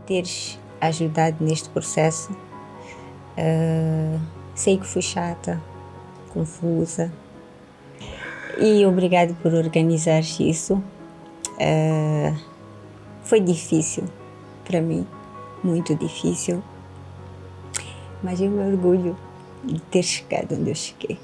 teres ajudado neste processo. Sei que fui chata, confusa, e obrigado por organizares isso. Foi difícil para mim, muito difícil, mas eu me orgulho de ter chegado onde eu cheguei.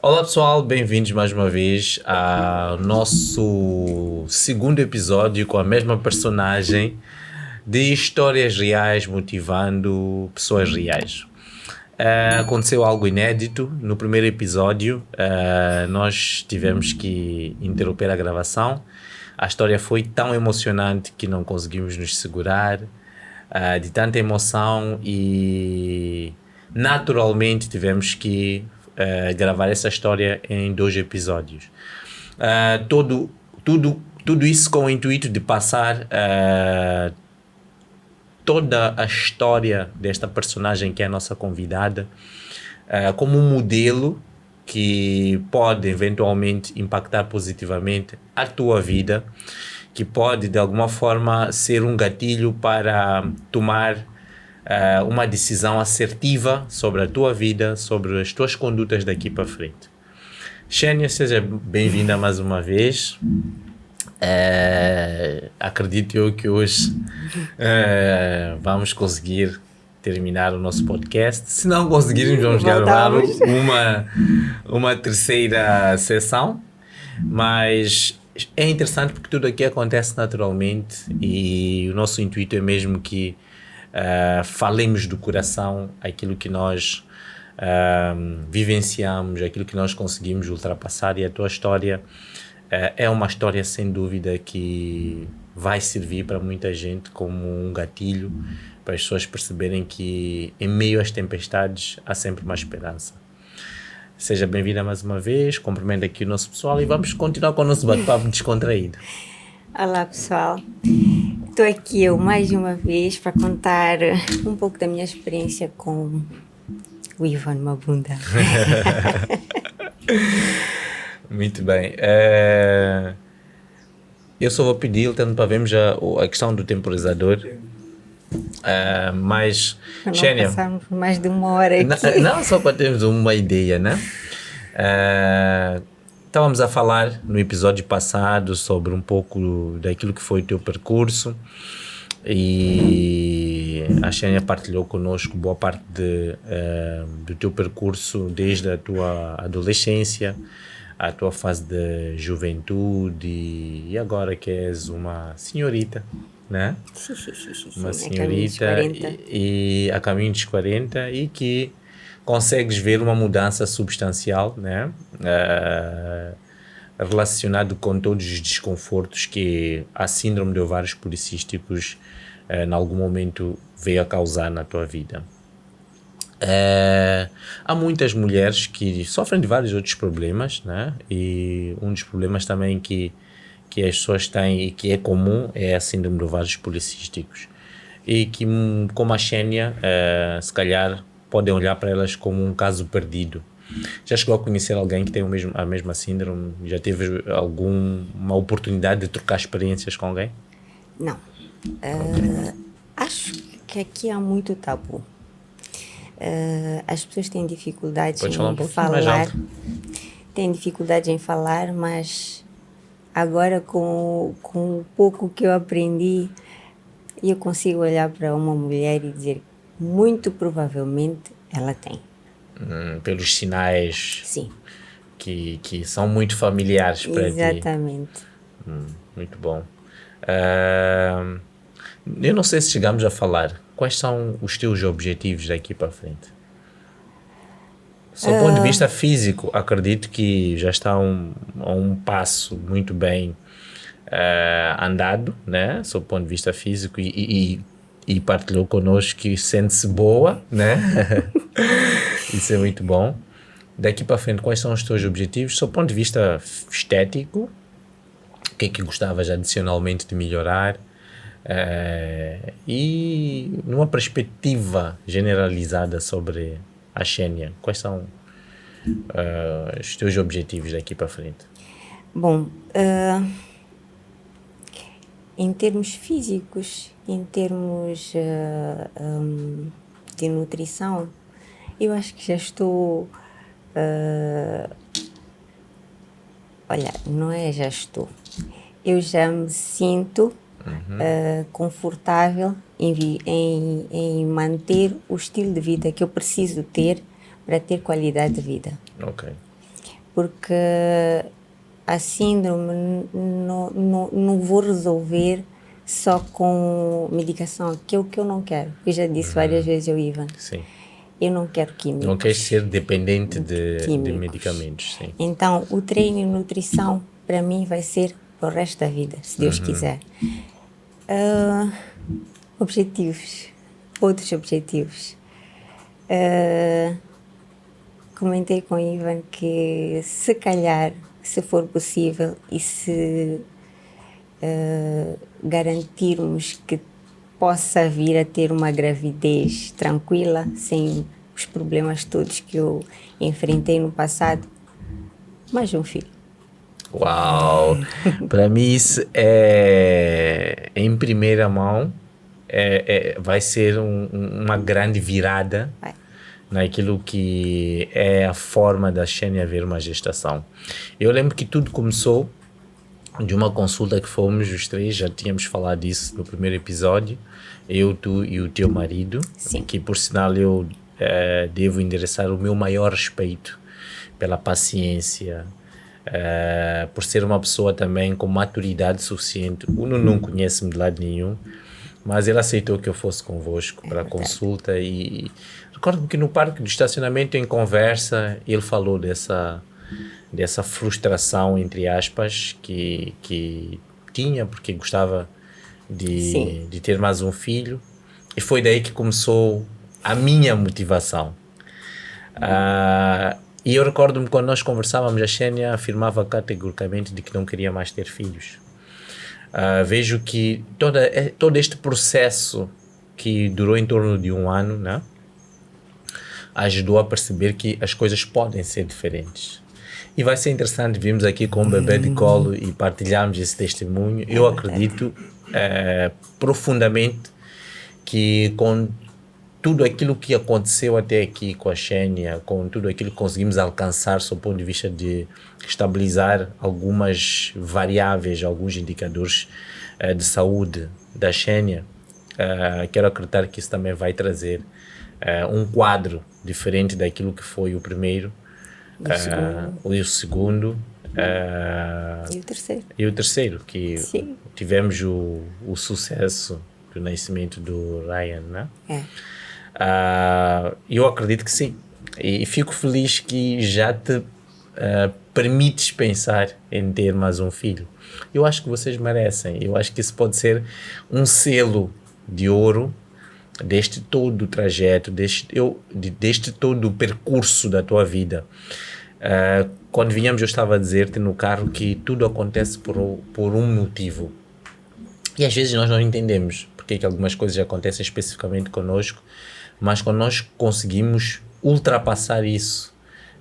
Olá pessoal, bem-vindos mais uma vez ao nosso segundo episódio com a mesma personagem de histórias reais motivando pessoas reais. Aconteceu algo inédito no primeiro episódio, nós tivemos que interromper a gravação. A história foi tão emocionante que não conseguimos nos segurar, de tanta emoção, e naturalmente tivemos que gravar essa história em 2 episódios. Tudo isso com o intuito de passar toda a história desta personagem que é a nossa convidada como um modelo que pode eventualmente impactar positivamente a tua vida, que pode de alguma forma ser um gatilho para tomar uma decisão assertiva sobre a tua vida, sobre as tuas condutas daqui para frente. Xenia, seja bem-vinda mais uma vez. Acredito eu que hoje vamos conseguir terminar o nosso podcast. Se não conseguirmos, vamos gravar uma terceira sessão. Mas é interessante porque tudo aqui acontece naturalmente e o nosso intuito é mesmo que falemos do coração, aquilo que nós vivenciamos, aquilo que nós conseguimos ultrapassar, e a tua história é uma história sem dúvida que vai servir para muita gente como um gatilho para as pessoas perceberem que em meio às tempestades há sempre uma esperança. Seja bem-vinda mais uma vez, cumprimento aqui o nosso pessoal e vamos continuar com o nosso bate-papo descontraído. Olá pessoal, estou aqui eu mais uma vez para contar um pouco da minha experiência com o Ivan Mabunda. Muito bem. Eu só vou pedir, tanto para vermos a questão do temporizador. Mas, não Xenia, passamos mais de 1 hora aqui. Não, só para termos uma ideia, né? Estávamos a falar no episódio passado sobre um pouco daquilo que foi o teu percurso, e a Xenia partilhou connosco boa parte do teu percurso desde a tua adolescência, a tua fase de juventude, e agora que és uma senhorita, né? Sim. Uma senhorita e a caminho dos 40, e que consegues ver uma mudança substancial, né? Relacionado com todos os desconfortos que a síndrome de ovários policísticos em algum momento veio a causar na tua vida. Há muitas mulheres que sofrem de vários outros problemas, né? E um dos problemas também que as pessoas têm e que é comum é a síndrome de ovários policísticos, e que, como a Xenia, se calhar podem olhar para elas como um caso perdido. Já chegou a conhecer alguém que tem a mesma síndrome? Já teve alguma oportunidade de trocar experiências com alguém? Não. Acho que aqui há muito tabu. As pessoas têm dificuldades Pode falar um em pouquinho mais falar. alto. Têm dificuldade em falar, mas agora com o pouco que eu aprendi, eu consigo olhar para uma mulher e dizer, muito provavelmente ela tem. Pelos sinais Sim, que são muito familiares para ti. exatamente. Muito bom. Ah, eu não sei se chegamos a falar. Quais são os teus objetivos daqui para frente? Do ponto de vista físico, acredito que já está a um passo muito bem andado, né? Do ponto de vista físico e partilhou connosco que sente-se boa, né? Isso é muito bom. Daqui para frente, quais são os teus objetivos? Do ponto de vista estético, o que é que gostavas adicionalmente de melhorar? E numa perspectiva generalizada sobre a Xénia, quais são os teus objetivos daqui para frente? Bom, em termos físicos, em termos de nutrição, eu acho que já estou. Olha, não é já estou. Eu já me sinto confortável em manter o estilo de vida que eu preciso ter para ter qualidade de vida. Ok. Porque a síndrome não vou resolver só com medicação, que é o que eu não quero. Eu já disse várias vezes ao Ivan. Sim. Eu não quero químicos. Não queres ser dependente de Químicos. medicamentos, sim. Então, o treino e nutrição, para mim, vai ser para o resto da vida, se Deus quiser. Objetivos. Outros objetivos. Comentei com o Ivan que, se calhar, se for possível e se garantirmos que possa vir a ter uma gravidez tranquila, sem os problemas todos que eu enfrentei no passado, mais um filho. Uau! Para mim isso é em primeira mão, vai ser uma grande virada Vai. naquilo que é a forma da Xénia ver uma gestação. Eu lembro que tudo começou de uma consulta que fomos os três, já tínhamos falado disso no primeiro episódio, eu, tu e o teu marido. Sim. Que por sinal eu devo endereçar o meu maior respeito pela paciência, por ser uma pessoa também com maturidade suficiente. O Nuno não conhece-me de lado nenhum, mas ele aceitou que eu fosse convosco para a consulta e recordo-me que no parque de estacionamento, em conversa, ele falou dessa frustração, entre aspas, que tinha porque gostava de ter mais um filho, e foi daí que começou a minha motivação. E eu recordo-me quando nós conversávamos, a Xénia afirmava categoricamente de que não queria mais ter filhos. Vejo que todo este processo que durou em torno de um ano, né, ajudou a perceber que as coisas podem ser diferentes. E vai ser interessante virmos aqui com um bebê de colo e partilharmos esse testemunho. Eu acredito profundamente que com tudo aquilo que aconteceu até aqui com a Xénia, com tudo aquilo que conseguimos alcançar do ponto de vista de estabilizar algumas variáveis, alguns indicadores de saúde da Xénia, quero acreditar que isso também vai trazer um quadro diferente daquilo que foi o primeiro, o segundo E o terceiro. e o terceiro, que Sim. tivemos o sucesso do nascimento do Ryan, né? Eu acredito que sim, e fico feliz que já te permites pensar em ter mais um filho. Eu acho que vocês merecem, eu acho que isso pode ser um selo de ouro deste todo o trajeto, deste todo o percurso da tua vida. Quando vinhamos, eu estava a dizer-te no carro que tudo acontece por um motivo, e às vezes nós não entendemos porque que algumas coisas acontecem especificamente conosco, mas quando nós conseguimos ultrapassar isso,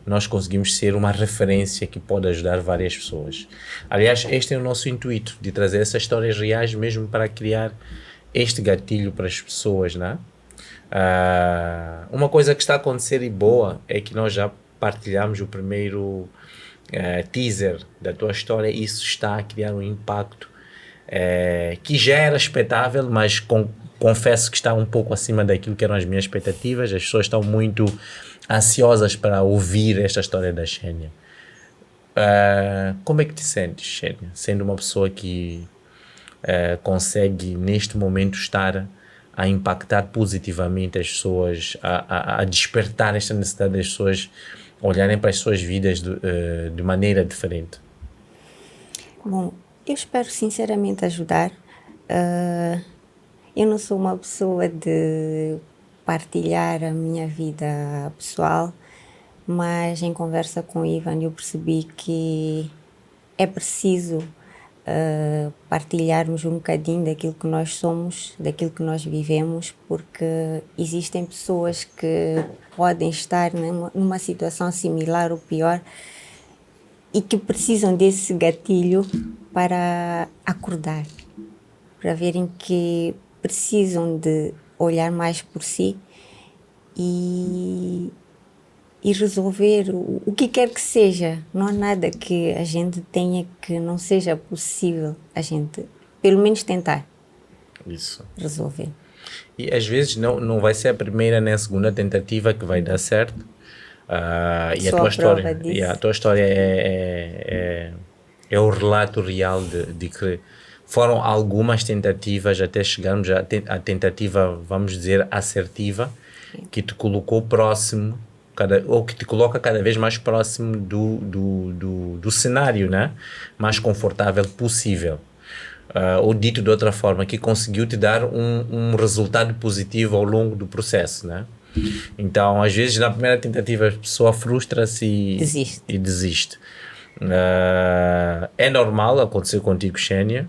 nós conseguimos ser uma referência que pode ajudar várias pessoas. Aliás, este é o nosso intuito, de trazer essas histórias reais mesmo para criar este gatilho para as pessoas, né? Uma coisa que está a acontecer e boa é que nós já partilhamos o primeiro teaser da tua história. Isso está a criar um impacto que já era expectável, mas confesso que está um pouco acima daquilo que eram as minhas expectativas. As pessoas estão muito ansiosas para ouvir esta história da Xenia. Como é que te sentes, Xenia, sendo uma pessoa que consegue neste momento estar a impactar positivamente as pessoas, a despertar esta necessidade das pessoas olharem para as suas vidas de maneira diferente? Bom, eu espero sinceramente ajudar. Eu não sou uma pessoa de partilhar a minha vida pessoal, mas em conversa com o Ivan eu percebi que é preciso partilharmos um bocadinho daquilo que nós somos, daquilo que nós vivemos, porque existem pessoas que podem estar numa situação similar ou pior e que precisam desse gatilho para acordar, para verem que precisam de olhar mais por si e resolver o que quer que seja. Não há nada que a gente tenha que não seja possível a gente, pelo menos, tentar Isso. resolver. E às vezes não vai ser a primeira nem a segunda tentativa que vai dar certo. E a tua história é o relato real de que foram algumas tentativas até chegarmos à tentativa, vamos dizer, assertiva, que te colocou próximo, ou que te coloca cada vez mais próximo do cenário, né? Mais confortável possível. Ou dito de outra forma, que conseguiu te dar um resultado positivo ao longo do processo, né? Então, às vezes, na primeira tentativa, a pessoa frustra-se e desiste. É normal acontecer contigo, Xenia,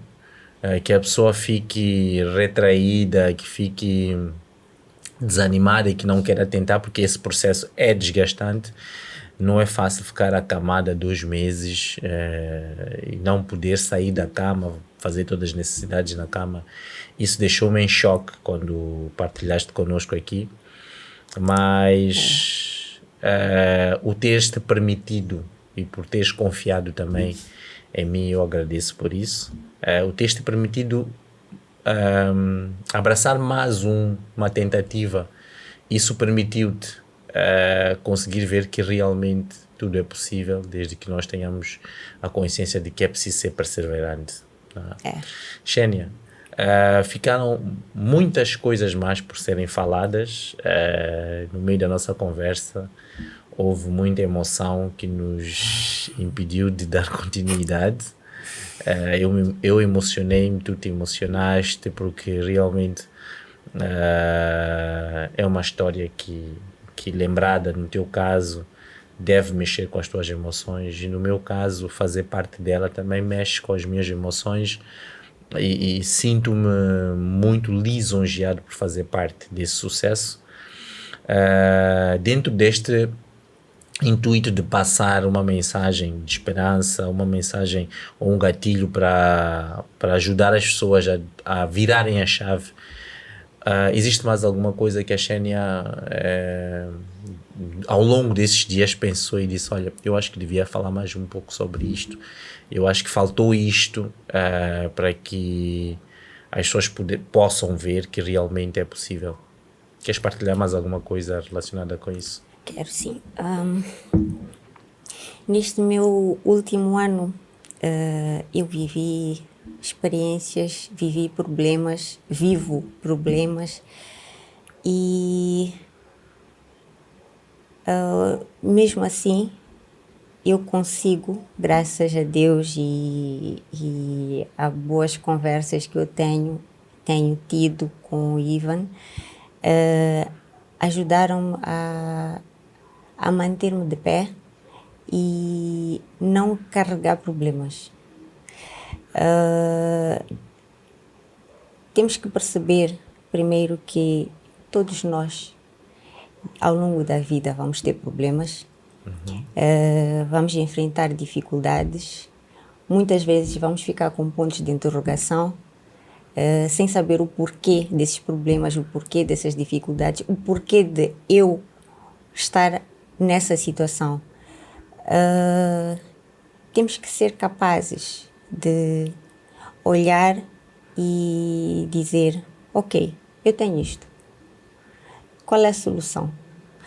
que a pessoa fique retraída, que fique desanimada e que não queira tentar, porque esse processo é desgastante. Não é fácil ficar acamada 2 meses e não poder sair da cama, fazer todas as necessidades na cama. Isso deixou-me em choque quando partilhaste connosco aqui. Mas o teres-te permitido e por teres confiado também em mim, eu agradeço por isso. O teres-te permitido abraçar mais uma tentativa, isso permitiu-te conseguir ver que realmente tudo é possível, desde que nós tenhamos a consciência de que é preciso ser perseverante. Xenia, ficaram muitas coisas mais por serem faladas no meio da nossa conversa. Houve muita emoção que nos impediu de dar continuidade. Eu emocionei-me, tu te emocionaste, porque realmente é uma história que lembrada, no teu caso, deve mexer com as tuas emoções, e no meu caso, fazer parte dela também mexe com as minhas emoções, e sinto-me muito lisonjeado por fazer parte desse sucesso. Dentro deste intuito de passar uma mensagem de esperança, uma mensagem ou um gatilho para ajudar as pessoas a virarem a chave, existe mais alguma coisa que a Xenia ao longo desses dias pensou e disse: olha, eu acho que devia falar mais um pouco sobre isto, eu acho que faltou isto para que as pessoas possam ver que realmente é possível? Queres partilhar mais alguma coisa relacionada com isso? Quero sim. Neste meu último ano, eu vivi experiências, vivi problemas, vivo problemas, e mesmo assim eu consigo, graças a Deus e a boas conversas que eu tenho tido com o Ivan, ajudaram-me a manter-me de pé e não carregar problemas. Temos que perceber primeiro que todos nós, ao longo da vida, vamos ter problemas, vamos enfrentar dificuldades, muitas vezes vamos ficar com pontos de interrogação, sem saber o porquê desses problemas, o porquê dessas dificuldades, o porquê de eu estar nessa situação. Temos que ser capazes de olhar e dizer, ok, eu tenho isto. Qual é a solução?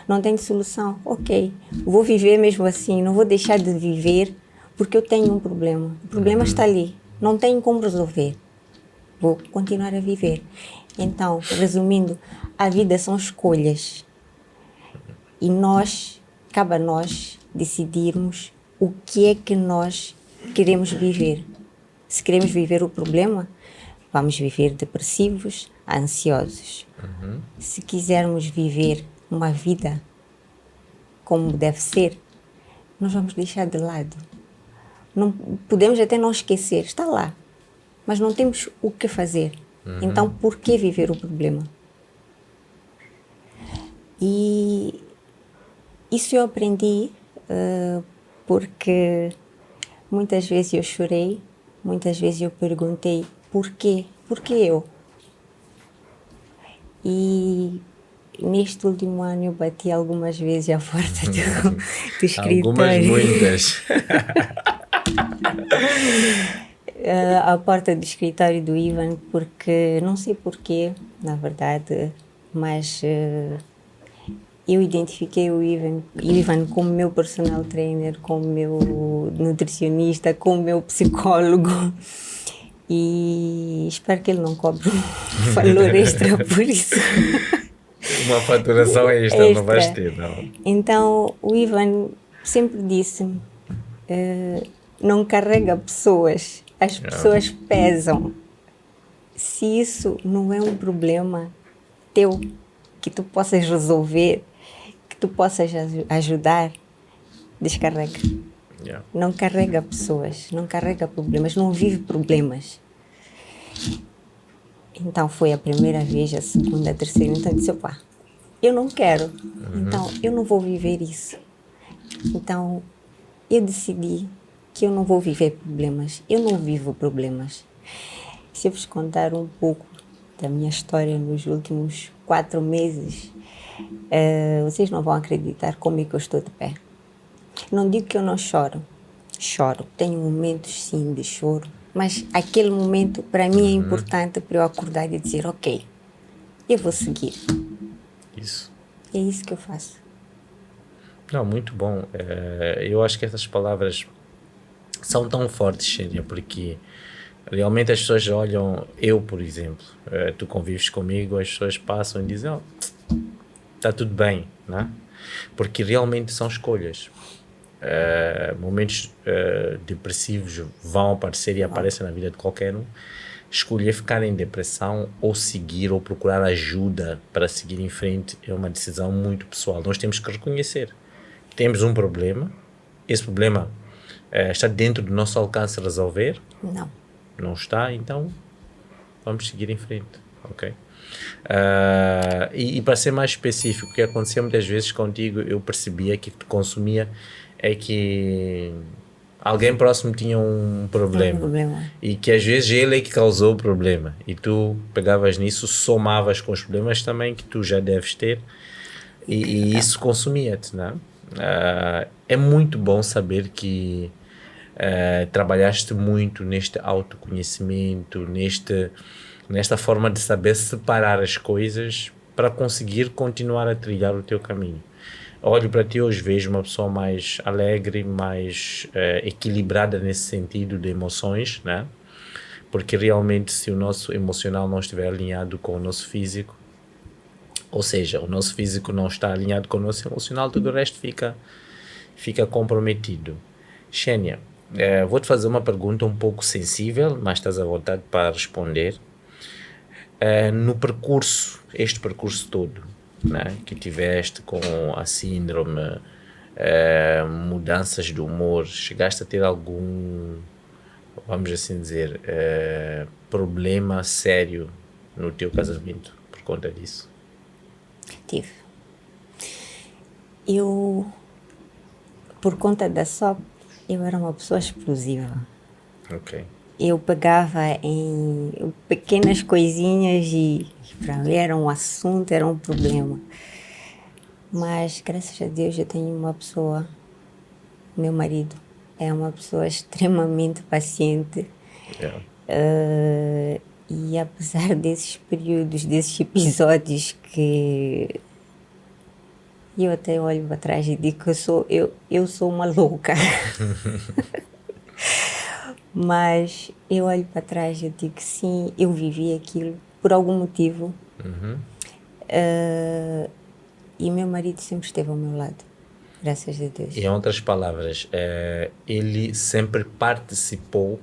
Não tenho solução? Ok, vou viver mesmo assim, não vou deixar de viver porque eu tenho um problema. O problema está ali, não tenho como resolver. Vou continuar a viver. Então, resumindo, a vida são escolhas. E cabe a nós decidirmos o que é que nós queremos viver. Se queremos viver o problema, vamos viver depressivos, ansiosos. Se quisermos viver uma vida como deve ser, nós vamos deixar de lado. Não, podemos até não esquecer, está lá, mas não temos o que fazer. Então, por que viver o problema? E isso eu aprendi porque muitas vezes eu chorei, muitas vezes eu perguntei por quê? Por que eu? E neste último ano eu bati algumas vezes à porta do escritório. Algumas, muitas. À porta do escritório do Ivan, porque não sei porquê, na verdade, mas eu identifiquei o Ivan como meu personal trainer, como meu nutricionista, como meu psicólogo. E espero que ele não cobre um valor extra por isso. Uma faturação extra não vais ter, não. Então, o Ivan sempre disse-me, não carrega pessoas, as pessoas pesam. Se isso não é um problema teu, que tu possas resolver, que tu possas ajudar, descarrega. Não carrega pessoas, não carrega problemas, não vive problemas. Então foi a primeira vez, a segunda, a terceira. Então eu disse, opa, eu não quero. Então eu não vou viver isso. Então eu decidi que eu não vou viver problemas. Eu não vivo problemas. Se eu vos contar um pouco da minha história nos últimos 4 meses, vocês não vão acreditar como é que eu estou de pé. Não digo que eu não choro. Choro. Tenho momentos, sim, de choro. Mas aquele momento, para mim, é importante para eu acordar e dizer, ok, eu vou seguir. Isso. É isso que eu faço. Não, muito bom. Eu acho que essas palavras são tão fortes, Xenia, porque realmente as pessoas olham, eu, por exemplo, tu convives comigo, as pessoas passam e dizem, está tudo bem, né? Porque realmente são escolhas. Momentos depressivos vão aparecer e aparecem na vida de qualquer um. Escolher ficar em depressão ou seguir ou procurar ajuda para seguir em frente é uma decisão muito pessoal. Nós temos que reconhecer que temos um problema, esse problema está dentro do nosso alcance resolver? Não está, então vamos seguir em frente, ok? E para ser mais específico, o que acontecia muitas vezes contigo, eu percebia que te consumia é que alguém próximo tinha um problema e que às vezes ele é que causou o problema e tu pegavas nisso, somavas com os problemas também que tu já deves ter e isso consumia-te, não é? É muito bom saber que trabalhaste muito neste autoconhecimento, nesta forma de saber separar as coisas para conseguir continuar a trilhar o teu caminho. Olho para ti hoje, vejo uma pessoa mais alegre, mais equilibrada nesse sentido de emoções, né? Porque realmente se o nosso emocional não estiver alinhado com o nosso físico, ou seja, o nosso físico não está alinhado com o nosso emocional, tudo o resto fica comprometido. Xenia, vou-te fazer uma pergunta um pouco sensível, mas estás à vontade para responder. No percurso, este percurso todo, né, que tiveste com a síndrome, mudanças de humor, chegaste a ter algum, vamos assim dizer, problema sério no teu casamento por conta disso? Tive. Eu, por conta da SOP, eu era uma pessoa explosiva. Ok. eu pegava em pequenas coisinhas e para mim era um assunto, era um problema. Mas graças a Deus eu tenho uma pessoa, meu marido, é uma pessoa extremamente paciente. Yeah. E apesar desses períodos, desses episódios que eu até olho para trás e digo que eu sou uma louca. Mas eu olho para trás e digo que sim, eu vivi aquilo por algum motivo. E meu marido sempre esteve ao meu lado, graças a Deus. Em outras palavras, ele sempre participou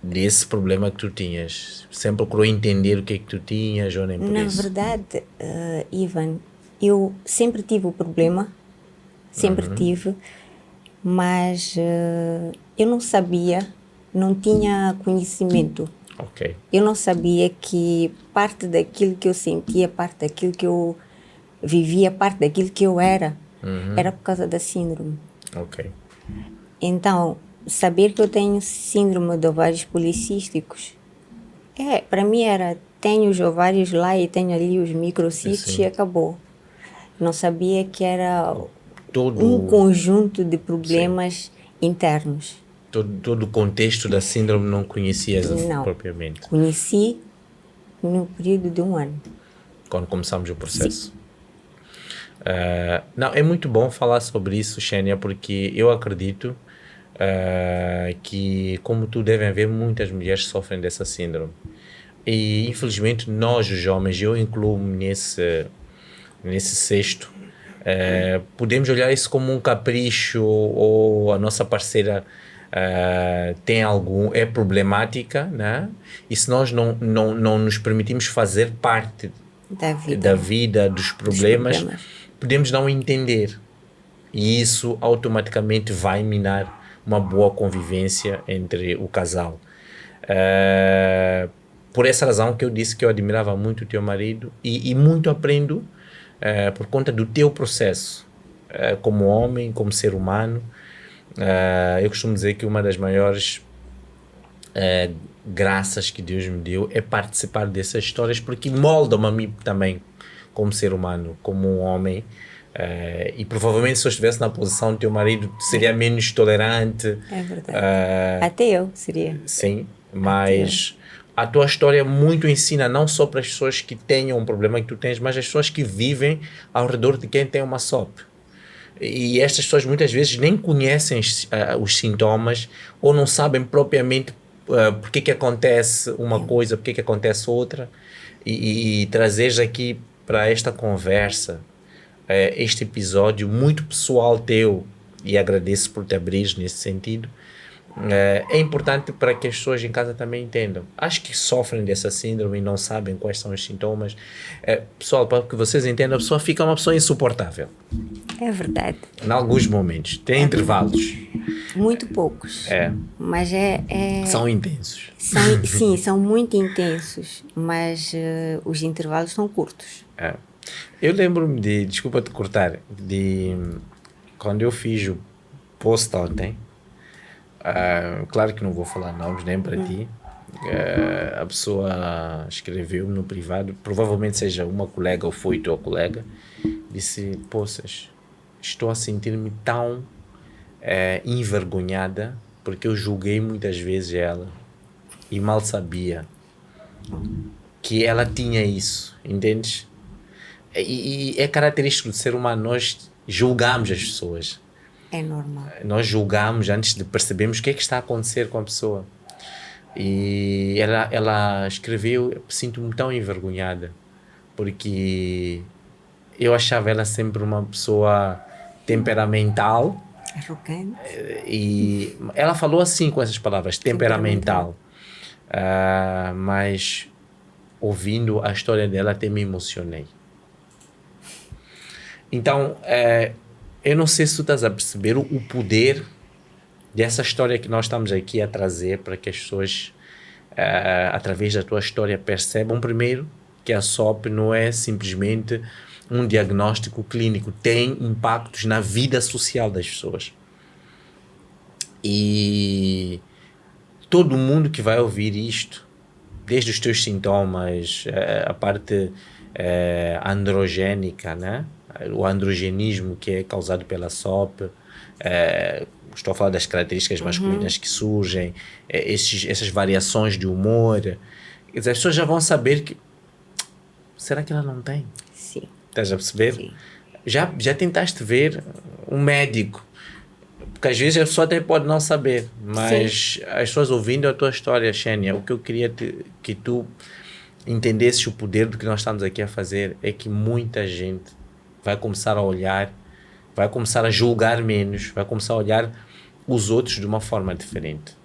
desse problema que tu tinhas. Sempre procurou entender o que é que tu tinhas ou nem por Na isso. verdade, Ivan, eu sempre tive o problema, sempre tive, mas eu não sabia, não tinha conhecimento. Ok. Eu não sabia que parte daquilo que eu sentia, parte daquilo que eu vivia, parte daquilo que eu era por causa da síndrome. Ok. Então, saber que eu tenho síndrome de ovários policísticos, para mim era, tenho os ovários lá e tenho ali os microcítios e acabou. Não sabia que era um conjunto de problemas internos. Todo o contexto da síndrome não conhecias Não. propriamente. Conheci no período de 1 ano. Quando começamos o processo. Não, é muito bom falar sobre isso, Xênia, porque eu acredito que, como tu, devem haver muitas mulheres que sofrem dessa síndrome. E, infelizmente, nós, os homens, eu incluo-me nesse cesto, podemos olhar isso como um capricho ou a nossa parceira tem é problemática, né? E se nós não nos permitimos fazer parte da vida, dos problemas, podemos não entender. E isso automaticamente vai minar uma boa convivência entre o casal. Por essa razão que eu disse que eu admirava muito o teu marido e muito aprendo por conta do teu processo como homem, como ser humano. Eu costumo dizer que uma das maiores graças que Deus me deu é participar dessas histórias, porque moldam-me a mim também como ser humano, como um homem. E provavelmente se eu estivesse na posição do teu marido seria menos tolerante. É verdade. Até eu seria. Sim, mas a tua história muito ensina não só para as pessoas que tenham um problema que tu tens, mas as pessoas que vivem ao redor de quem tem uma SOP. E estas pessoas muitas vezes nem conhecem os sintomas ou não sabem propriamente porque que acontece uma coisa, porque que acontece outra. E trazeres aqui para esta conversa este episódio muito pessoal teu, e agradeço por te abrir nesse sentido, é importante para que as pessoas em casa também entendam. Acho que sofrem dessa síndrome e não sabem quais são os sintomas. Pessoal, para que vocês entendam, a pessoa fica uma pessoa insuportável. É verdade. Em alguns momentos. Tem intervalos. Muito poucos. Mas são intensos. Sim, são muito intensos, mas os intervalos são curtos. Eu lembro-me desculpa te cortar, quando eu fiz o post ontem, claro que não vou falar nomes nem para ti, a pessoa escreveu-me no privado, provavelmente seja uma colega ou foi tua colega, disse, poças, estou a sentir-me tão envergonhada porque eu julguei muitas vezes ela e mal sabia que ela tinha isso, entendes? E é característico do ser humano, nós julgamos as pessoas. É normal. Nós julgamos antes de percebermos o que é que está a acontecer com a pessoa. E ela escreveu, sinto-me tão envergonhada, porque eu achava ela sempre uma pessoa temperamental. Arrogante. E ela falou assim com essas palavras, temperamental. Mas ouvindo a história dela até me emocionei. Então, eu não sei se tu estás a perceber o poder dessa história que nós estamos aqui a trazer para que as pessoas, através da tua história, percebam primeiro que a SOP não é simplesmente um diagnóstico clínico, tem impactos na vida social das pessoas. E todo mundo que vai ouvir isto, desde os teus sintomas, a parte androgénica, né? O androgenismo que é causado pela SOP, estou a falar das características masculinas que surgem, essas variações de humor. Quer dizer, as pessoas já vão saber que será que ela não tem? Sim. Estás a perceber? Sim. Já tentaste ver um médico? Porque às vezes a pessoa até pode não saber, mas as pessoas ouvindo a tua história, Xênia, o que eu queria que tu entendesses o poder do que nós estamos aqui a fazer é que muita gente vai começar a olhar, vai começar a julgar menos, vai começar a olhar os outros de uma forma diferente.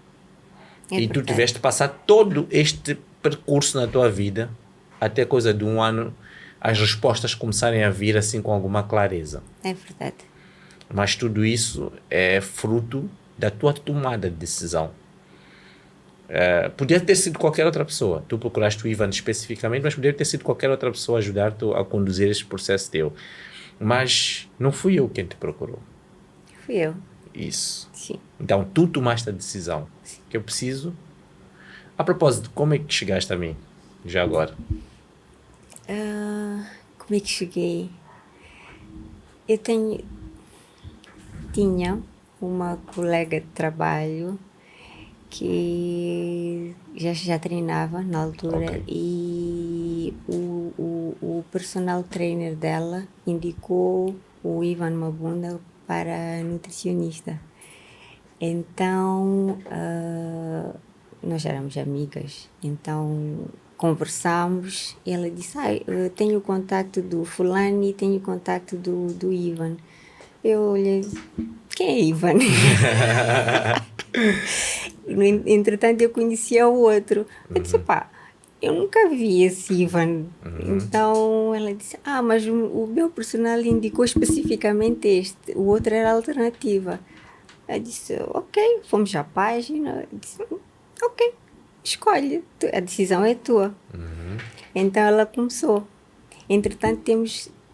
E tu tiveste de passar todo este percurso na tua vida, até coisa de 1 ano, as respostas começarem a vir assim com alguma clareza. É verdade. Mas tudo isso é fruto da tua tomada de decisão. Podia ter sido qualquer outra pessoa. Tu procuraste o Ivan especificamente, mas podia ter sido qualquer outra pessoa a ajudar-te a conduzir este processo teu. Mas não fui eu quem te procurou. Fui eu. Isso. Sim. Então, tu tomaste a decisão. Sim. Que eu preciso... A propósito, como é que chegaste a mim? Já agora. Como é que cheguei? Eu tinha uma colega de trabalho que já treinava na altura, e o personal trainer dela indicou o Ivan Mabunda para nutricionista. Então, nós éramos amigas, então conversámos e ela disse, eu tenho o contacto do fulano e tenho o contacto do Ivan. Eu olhei, quem é Ivan? Entretanto, eu conhecia o outro. Eu disse, eu nunca vi esse Ivan. Então, ela disse, mas o meu personal indicou especificamente este. O outro era a alternativa. Eu disse, ok, fomos à página. Eu disse, ok, escolhe. A decisão é tua. Então, ela começou. Entretanto,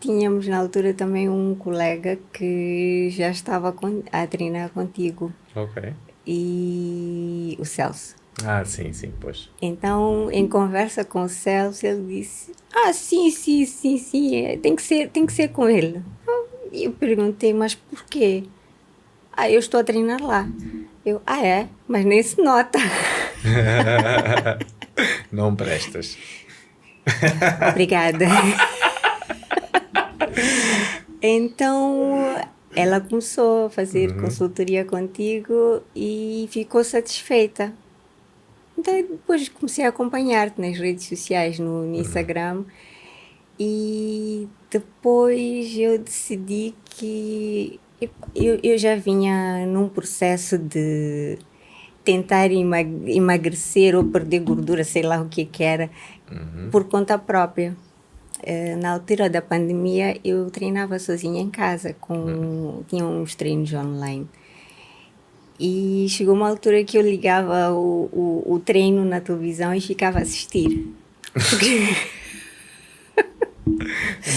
tínhamos na altura também um colega que já estava a treinar contigo. Ok. E o Celso. Sim, pois. Então, em conversa com o Celso, ele disse, sim, tem que ser com ele. E eu perguntei, mas por quê? Eu estou a treinar lá. Eu, é? Mas nem se nota. Não prestas. Obrigada. Então, ela começou a fazer consultoria contigo e ficou satisfeita. Então, depois comecei a acompanhar-te nas redes sociais, no Instagram. E depois eu decidi que eu já vinha num processo de tentar emagrecer ou perder gordura, sei lá o que era, por conta própria. Na altura da pandemia, eu treinava sozinha em casa, tinha uns treinos online. E chegou uma altura que eu ligava o treino na televisão e ficava a assistir.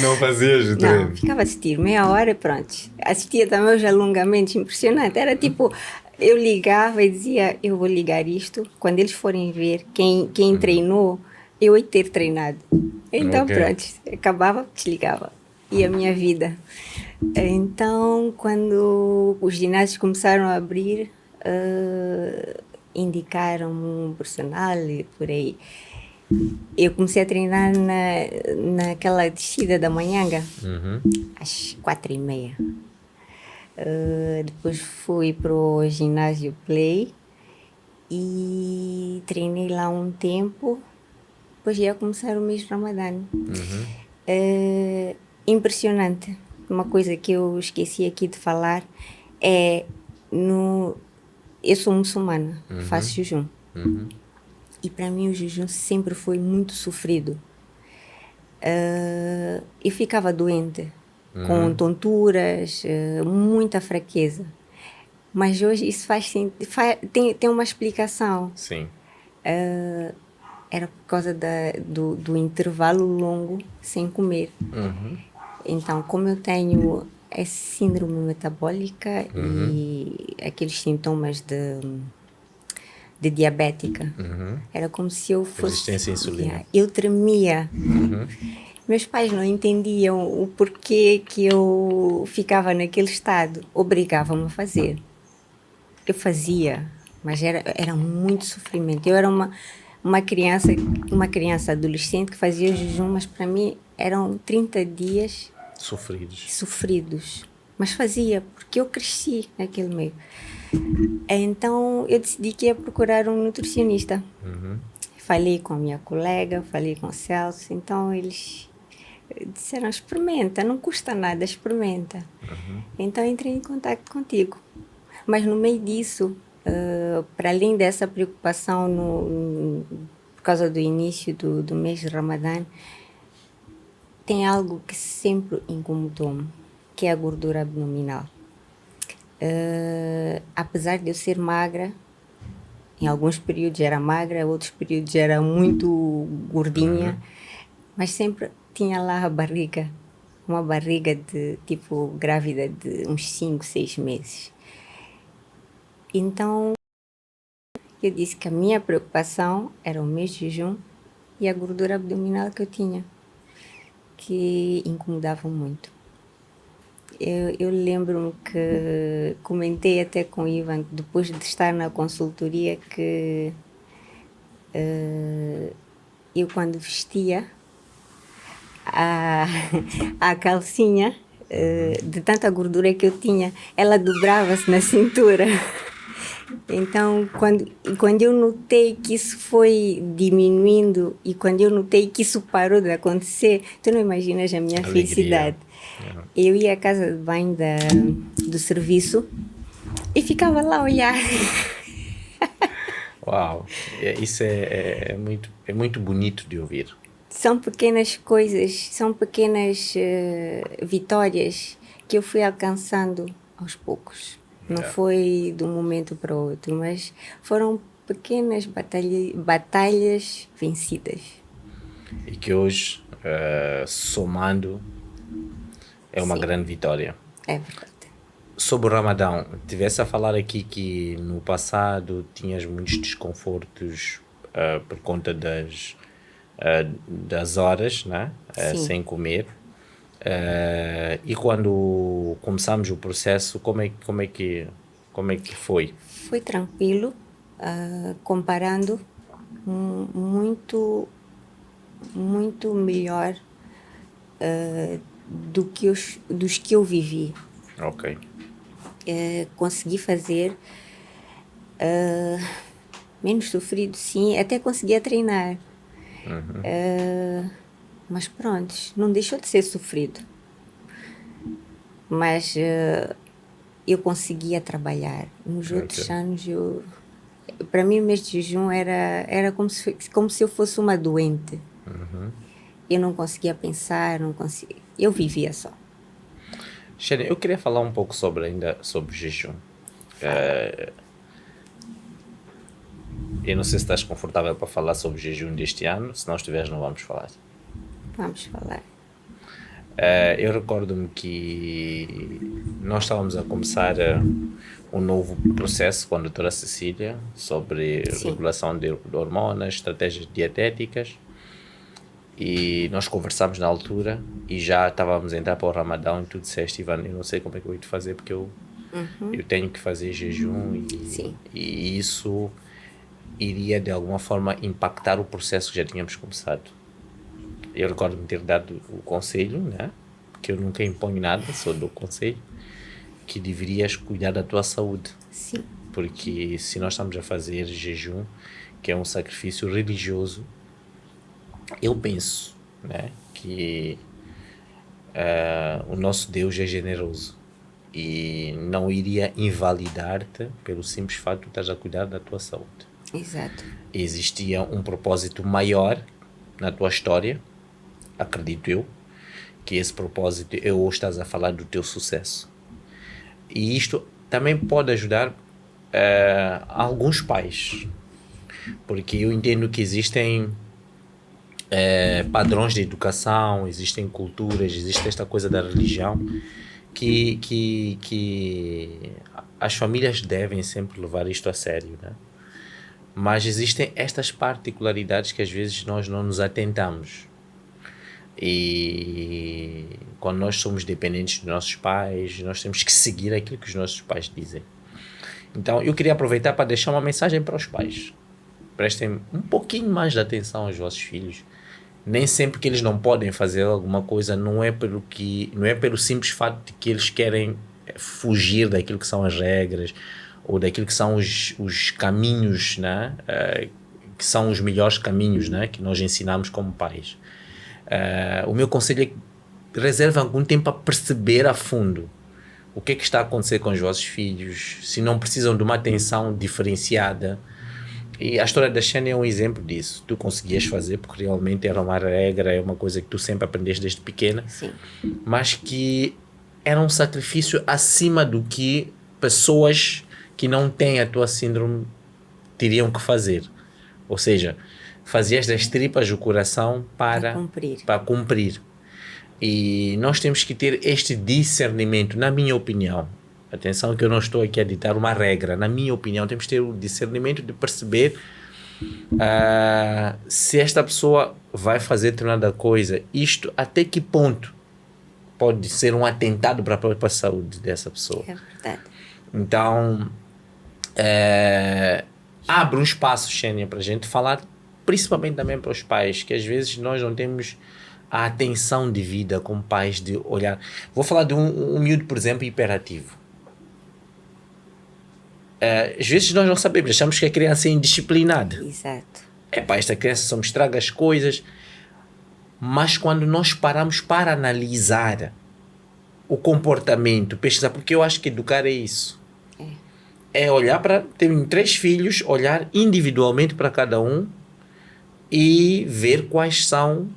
Não fazias o treino? Não, ficava a assistir, meia hora e pronto. Assistia também os alongamentos impressionantes. Era tipo, eu ligava e dizia, eu vou ligar isto. Quando eles forem ver quem treinou, eu ia ter treinado. Então pronto, acabava, desligava. E a minha vida. Então, quando os ginásios começaram a abrir, indicaram um personal e por aí. Eu comecei a treinar naquela descida da Manhanga, às 4h30. Depois fui para o ginásio Play e treinei lá um tempo. Depois ia começar o mês de Ramadã. Impressionante. Uma coisa que eu esqueci aqui de falar é eu sou muçulmana, faço jejum. E para mim o jejum sempre foi muito sofrido. Eu ficava doente, com tonturas, muita fraqueza. Mas hoje isso tem uma explicação. Sim. Era por causa do intervalo longo sem comer. Então, como eu tenho essa síndrome metabólica e aqueles sintomas de diabética. Era como se eu fosse... Resistência à insulina. Eu tremia. Meus pais não entendiam o porquê que eu ficava naquele estado. Obrigavam-me a fazer. Eu fazia, mas era muito sofrimento. Eu era uma criança adolescente que fazia o jejum, mas para mim eram 30 dias sofridos. Mas fazia, porque eu cresci naquele meio. Então eu decidi que ia procurar um nutricionista. Falei com a minha colega, falei com o Celso, então eles disseram, experimenta, não custa nada, experimenta. Então entrei em contato contigo. Mas no meio disso, para além dessa preocupação por causa do início do mês de Ramadã, tem algo que sempre incomodou-me, que é a gordura abdominal. Apesar de eu ser magra, em alguns períodos era magra, outros períodos era muito gordinha, mas sempre tinha lá a barriga, uma barriga de tipo grávida de uns 5, 6 meses. Então, eu disse que a minha preocupação era o mês de jejum e a gordura abdominal que eu tinha, que incomodava muito. Eu lembro-me que comentei até com o Ivan, depois de estar na consultoria, que eu quando vestia a calcinha, de tanta gordura que eu tinha, ela dobrava-se na cintura. Então, quando eu notei que isso foi diminuindo e quando eu notei que isso parou de acontecer, tu não imaginas a minha felicidade. Eu ia à casa de banho do serviço e ficava lá a olhar. Uau, isso é muito bonito de ouvir. São pequenas coisas, são pequenas vitórias que eu fui alcançando aos poucos. Não foi de um momento para o outro, mas foram pequenas batalhas vencidas. E que hoje, somando, é uma grande vitória. É verdade. Sobre o Ramadão, tivesse a falar aqui que no passado tinhas muitos desconfortos por conta das horas, né? Sem comer. E quando começamos o processo, como é que foi? Foi tranquilo, comparando muito melhor dos que eu vivi. Ok. Consegui fazer menos sofrido, sim, até conseguia treinar. Mas pronto, não deixou de ser sofrido. Mas eu conseguia trabalhar. Nos outros anos, para mim, o mês de jejum era como se eu fosse uma doente. Eu não conseguia pensar, eu vivia só. Xênia, eu queria falar um pouco sobre o jejum. Eu não sei se estás confortável para falar sobre o jejum deste ano. Se não estiveres, não vamos falar. Vamos falar. Eu recordo-me que nós estávamos a começar um novo processo com a doutora Cecília sobre regulação de hormonas, estratégias dietéticas, e nós conversámos na altura e já estávamos a entrar para o Ramadão e tu disseste, Ivan, eu não sei como é que eu vou te fazer porque eu tenho que fazer jejum e isso iria de alguma forma impactar o processo que já tínhamos começado. Eu recordo-me ter dado o conselho, né? Que eu nunca imponho nada, só dou conselho, que deverias cuidar da tua saúde. Sim. Porque se nós estamos a fazer jejum, que é um sacrifício religioso, eu penso, né, que o nosso Deus é generoso e não iria invalidar-te pelo simples fato de estás a cuidar da tua saúde. Exato. Existia um propósito maior na tua história, acredito eu, que esse propósito é hoje estás a falar do teu sucesso. E isto também pode ajudar alguns pais, porque eu entendo que existem padrões de educação, existem culturas, existe esta coisa da religião que as famílias devem sempre levar isto a sério, né? Mas existem estas particularidades que às vezes nós não nos atentamos. E quando nós somos dependentes dos nossos pais, nós temos que seguir aquilo que os nossos pais dizem. Então, eu queria aproveitar para deixar uma mensagem para os pais. Prestem um pouquinho mais de atenção aos vossos filhos. Nem sempre que eles não podem fazer alguma coisa, não é pelo simples fato de que eles querem fugir daquilo que são as regras ou daquilo que são os caminhos, né? Que são os melhores caminhos, né? Que nós ensinamos como pais. O meu conselho é que reserve algum tempo para perceber a fundo o que é que está a acontecer com os vossos filhos, se não precisam de uma atenção diferenciada. E a história da Xenia é um exemplo disso. Tu conseguias fazer porque realmente era uma regra, é uma coisa que tu sempre aprendeste desde pequena. Sim. Mas que era um sacrifício acima do que pessoas que não têm a tua síndrome teriam que fazer. Ou seja, fazias das tripas o coração para cumprir. E nós temos que ter este discernimento, na minha opinião. Atenção que eu não estou aqui a ditar uma regra. Na minha opinião, temos que ter o discernimento de perceber se esta pessoa vai fazer determinada coisa. Isto até que ponto pode ser um atentado para a própria saúde dessa pessoa. É verdade. Então, abre um espaço, Xenia, para a gente falar, principalmente também para os pais, que às vezes nós não temos a atenção devida como pais de olhar. Vou falar de um miúdo, por exemplo, hiperativo. Às vezes nós não sabemos, achamos que a criança é indisciplinada. Exato. Esta criança só me estraga as coisas. Mas quando nós paramos para analisar o comportamento, pesquisar, porque eu acho que educar é isso. É olhar para... Tenho 3 filhos, olhar individualmente para cada um e ver quais são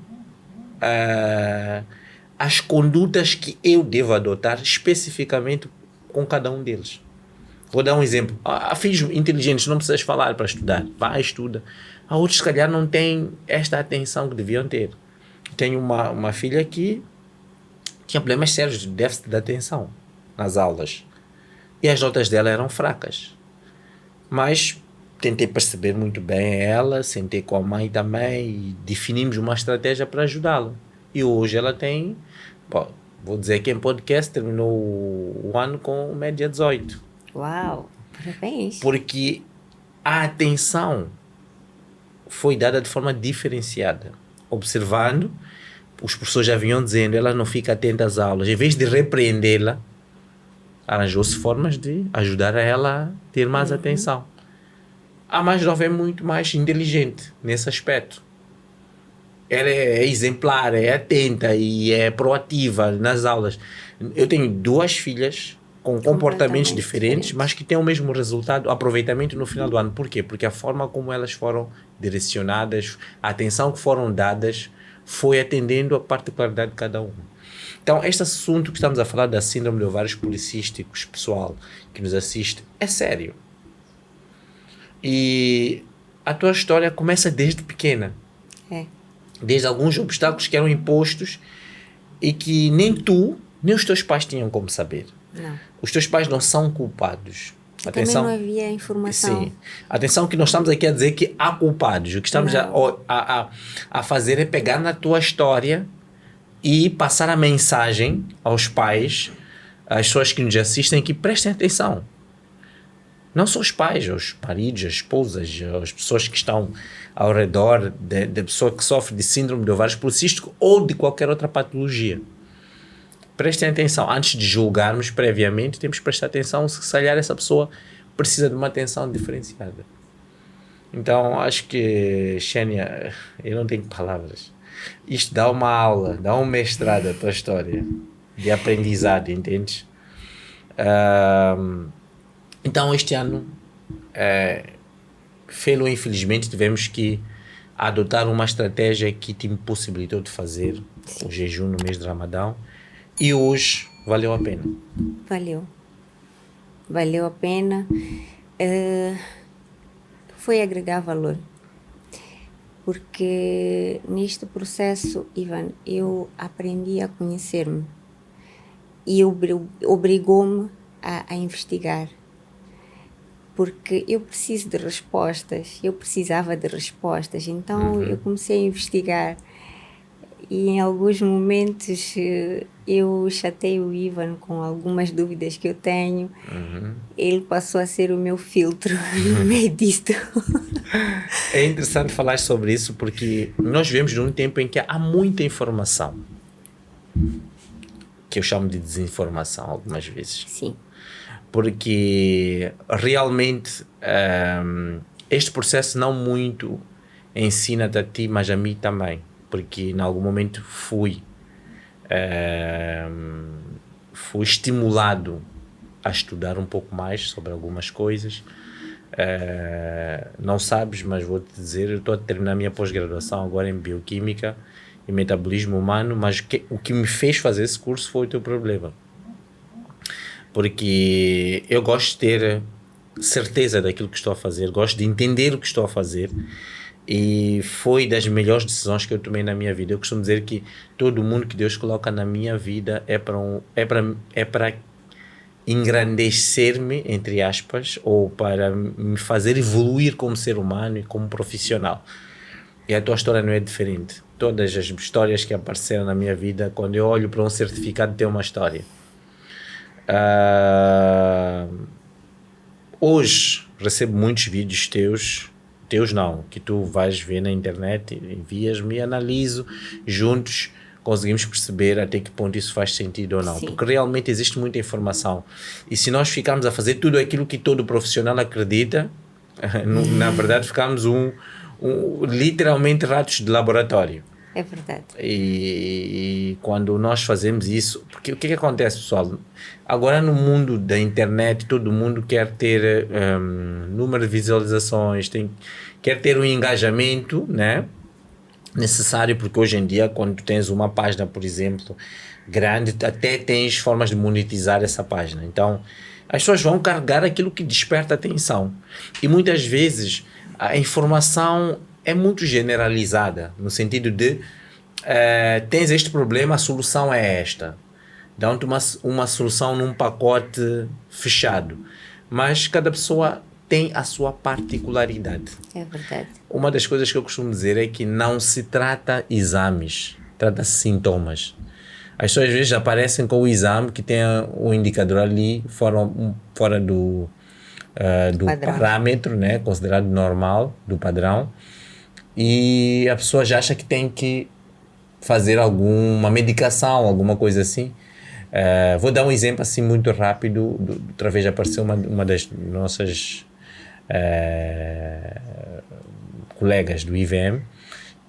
as condutas que eu devo adotar especificamente com cada um deles. Vou dar um exemplo. Há filhos inteligentes, não precisas falar para estudar. Vai, estuda. Há outros, se calhar, não têm esta atenção que deviam ter. Tenho uma filha que tinha problemas sérios de déficit de atenção nas aulas. E as notas dela eram fracas. Mas tentei perceber muito bem ela, sentei com a mãe também e definimos uma estratégia para ajudá-la. E hoje ela tem, vou dizer que em podcast, terminou o ano com média 18. Uau, parabéns. Porque a atenção foi dada de forma diferenciada. Observando, os professores já vinham dizendo, ela não fica atenta às aulas. Em vez de repreendê-la, arranjou-se formas de ajudar a ela a ter mais atenção. A mais nova é muito mais inteligente nesse aspecto. Ela é exemplar, é atenta e é proativa nas aulas. Eu tenho 2 filhas com comportamentos diferentes, mas que têm o mesmo resultado, aproveitamento no final do ano. Por quê? Porque a forma como elas foram direcionadas, a atenção que foram dadas, foi atendendo a particularidade de cada um. Então, este assunto que estamos a falar da síndrome de ovários policísticos, pessoal que nos assiste, é sério. E a tua história começa desde pequena. Desde alguns obstáculos que eram impostos e que nem tu, nem os teus pais tinham como saber. Não. Os teus pais não são culpados. Atenção, também não havia informação. Sim. Atenção que nós estamos aqui a dizer que há culpados. O que estamos a fazer é pegar na tua história e passar a mensagem aos pais, às pessoas que nos assistem, que prestem atenção. Não só os pais, os maridos, as esposas, as pessoas que estão ao redor da pessoa que sofre de síndrome de ovários policísticos ou de qualquer outra patologia. Prestem atenção. Antes de julgarmos previamente, temos que prestar atenção se calhar essa pessoa precisa de uma atenção diferenciada. Então, acho que, Xenia, eu não tenho palavras. Isto dá uma aula, dá um mestrado à tua história de aprendizado, entendes? Então, este ano, infelizmente, tivemos que adotar uma estratégia que te impossibilitou de fazer o jejum no mês de Ramadão. E hoje valeu a pena. Valeu a pena. Foi agregar valor. Porque neste processo, Ivan, eu aprendi a conhecer-me. E obrigou-me a investigar. porque eu preciso de respostas, eu precisava de respostas, então eu comecei a investigar e em alguns momentos eu chatei o Ivan com algumas dúvidas que eu tenho, ele passou a ser o meu filtro no meio disto. É interessante falar sobre isso porque nós vivemos num tempo em que há muita informação, que eu chamo de desinformação algumas vezes. Sim. Porque realmente este processo não muito ensina-te a ti, mas a mim também, porque em algum momento fui estimulado a estudar um pouco mais sobre algumas coisas. Não sabes, mas vou-te dizer, eu estou a terminar a minha pós-graduação agora em Bioquímica e Metabolismo Humano, mas o que me fez fazer esse curso foi o teu problema. Porque eu gosto de ter certeza daquilo que estou a fazer, gosto de entender o que estou a fazer e foi das melhores decisões que eu tomei na minha vida. Eu costumo dizer que todo mundo que Deus coloca na minha vida é para engrandecer-me, entre aspas, ou para me fazer evoluir como ser humano e como profissional. E a tua história não é diferente. Todas as histórias que apareceram na minha vida, quando eu olho para um certificado, tem uma história. Hoje recebo muitos vídeos teus não, que tu vais ver na internet, envias-me e analiso, juntos conseguimos perceber até que ponto isso faz sentido ou não. Sim. Porque realmente existe muita informação e se nós ficarmos a fazer tudo aquilo que todo profissional acredita, na verdade ficamos literalmente ratos de laboratório. É verdade. E quando nós fazemos isso, porque o que acontece, pessoal? Agora no mundo da internet, todo mundo quer ter número de visualizações, quer ter um engajamento, né, necessário, porque hoje em dia, quando tu tens uma página, por exemplo, grande, até tens formas de monetizar essa página. Então, as pessoas vão carregar aquilo que desperta atenção. E muitas vezes a informação é muito generalizada, no sentido de tens este problema, a solução é esta. Dão-te uma solução num pacote fechado. Mas cada pessoa tem a sua particularidade. É verdade. Uma das coisas que eu costumo dizer é que não se trata exames, trata-se sintomas. As pessoas às vezes aparecem com o exame que tem um indicador ali fora do parâmetro, né, considerado normal, do padrão, e a pessoa já acha que tem que fazer alguma medicação, alguma coisa assim. Vou dar um exemplo assim muito rápido. Outra vez apareceu uma das nossas colegas do IVM,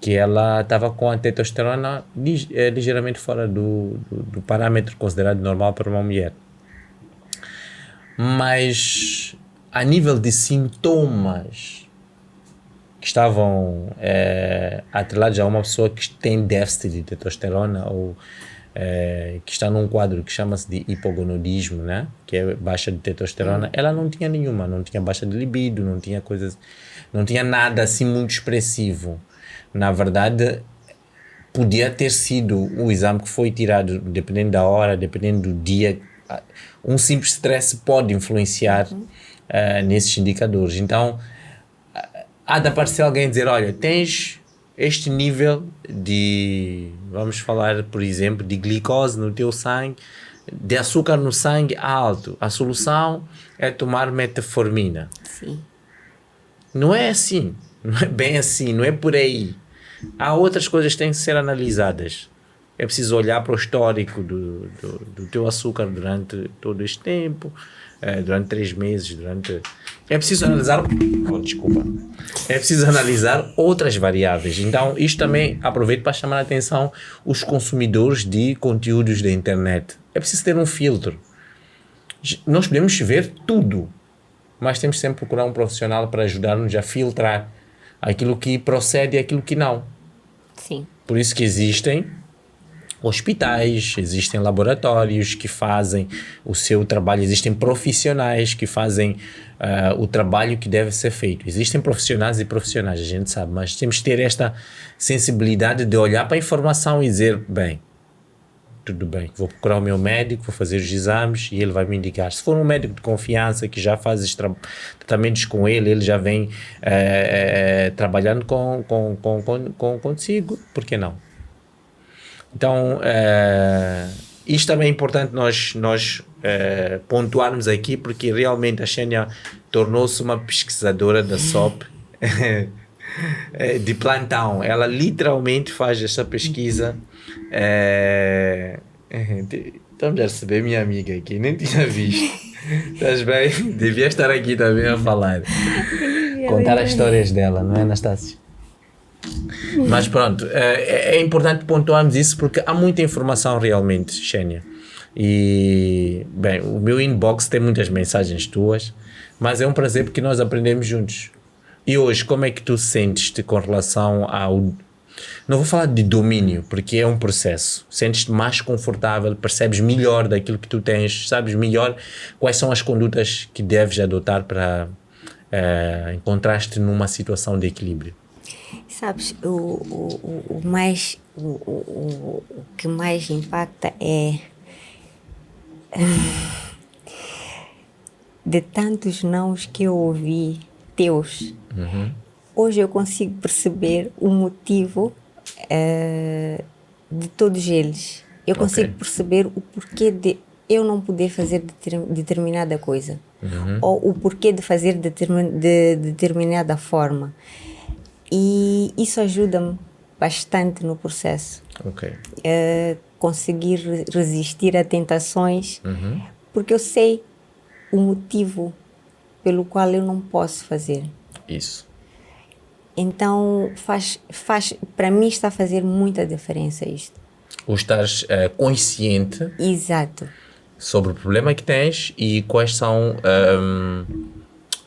que ela estava com a testosterona ligeiramente fora do parâmetro considerado normal para uma mulher. Mas a nível de sintomas que estavam atrelados a uma pessoa que tem déficit de testosterona ou que está num quadro que chama-se de hipogonadismo, né? Que é baixa de testosterona, ela não tinha nenhuma, não tinha baixa de libido, não tinha coisas, não tinha nada assim muito expressivo. Na verdade, podia ter sido o exame que foi tirado, dependendo da hora, dependendo do dia. Um simples stress pode influenciar nesses indicadores. Então, há de aparecer alguém dizer, olha, tens este nível de, vamos falar, por exemplo, de glicose no teu sangue, de açúcar no sangue alto. A solução é tomar metformina. Sim. Não é assim. Não é bem assim. Não é por aí. Há outras coisas que têm que ser analisadas. É preciso olhar para o histórico do teu açúcar durante todo este tempo, durante 3 meses, É preciso analisar... desculpa. É preciso analisar outras variáveis. Então, isto também aproveito para chamar a atenção os consumidores de conteúdos da internet. É preciso ter um filtro. Nós podemos ver tudo, mas temos sempre que procurar um profissional para ajudar-nos a filtrar aquilo que procede e aquilo que não. Sim. Por isso que existem hospitais, existem laboratórios que fazem o seu trabalho, existem profissionais que fazem o trabalho que deve ser feito. Existem profissionais e profissionais, a gente sabe, mas temos que ter esta sensibilidade de olhar para a informação e dizer, bem, tudo bem. Vou procurar o meu médico, vou fazer os exames e ele vai me indicar. Se for um médico de confiança que já faz estes tratamentos com ele já vem trabalhando consigo, por que não? Então, isto também é importante nós pontuarmos aqui, porque realmente a Xenia tornou-se uma pesquisadora da SOP de plantão. Ela literalmente faz essa pesquisa. Estamos a receber minha amiga aqui, nem tinha visto. Estás bem? Devia estar aqui também a falar. Contar as histórias dela, não é, Anastácia? Mas pronto, é importante pontuarmos isso porque há muita informação realmente, Xenia. E, bem, o meu inbox tem muitas mensagens tuas, mas é um prazer porque nós aprendemos juntos. E hoje, como é que tu sentes-te com relação ao... Não vou falar de domínio, porque é um processo. Sentes-te mais confortável, percebes melhor daquilo que tu tens, sabes melhor quais são as condutas que deves adotar para encontrar-te numa situação de equilíbrio. Sabes, o que mais impacta é de tantos nãos que eu ouvi teus. Hoje eu consigo perceber o motivo de todos eles. Eu consigo perceber o porquê de eu não poder fazer determinada coisa. Ou o porquê de fazer de determinada forma. E isso ajuda-me bastante no processo. Conseguir resistir a tentações, porque eu sei o motivo pelo qual eu não posso fazer. Isso. Então, para mim está a fazer muita diferença isto. Ou estás consciente. Exato. Sobre o problema que tens e quais são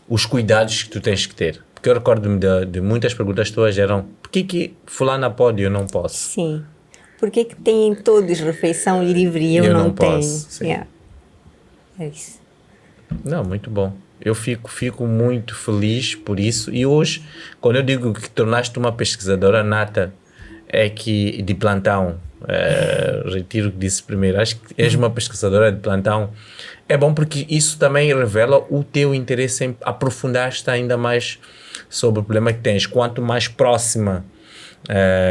os cuidados que tu tens que ter. Porque eu recordo-me de muitas perguntas tuas eram: porquê que fulana pode e eu não posso? Sim. Porquê que têm todos refeição livre e eu não tenho? Posso. Yeah. É isso. Não, muito bom. Eu fico muito feliz por isso. E hoje, quando eu digo que tornaste uma pesquisadora nata, é que de plantão, retiro o que disse primeiro, acho que és uma pesquisadora de plantão. É bom porque isso também revela o teu interesse em aprofundar-te ainda mais sobre o problema que tens. Quanto mais próxima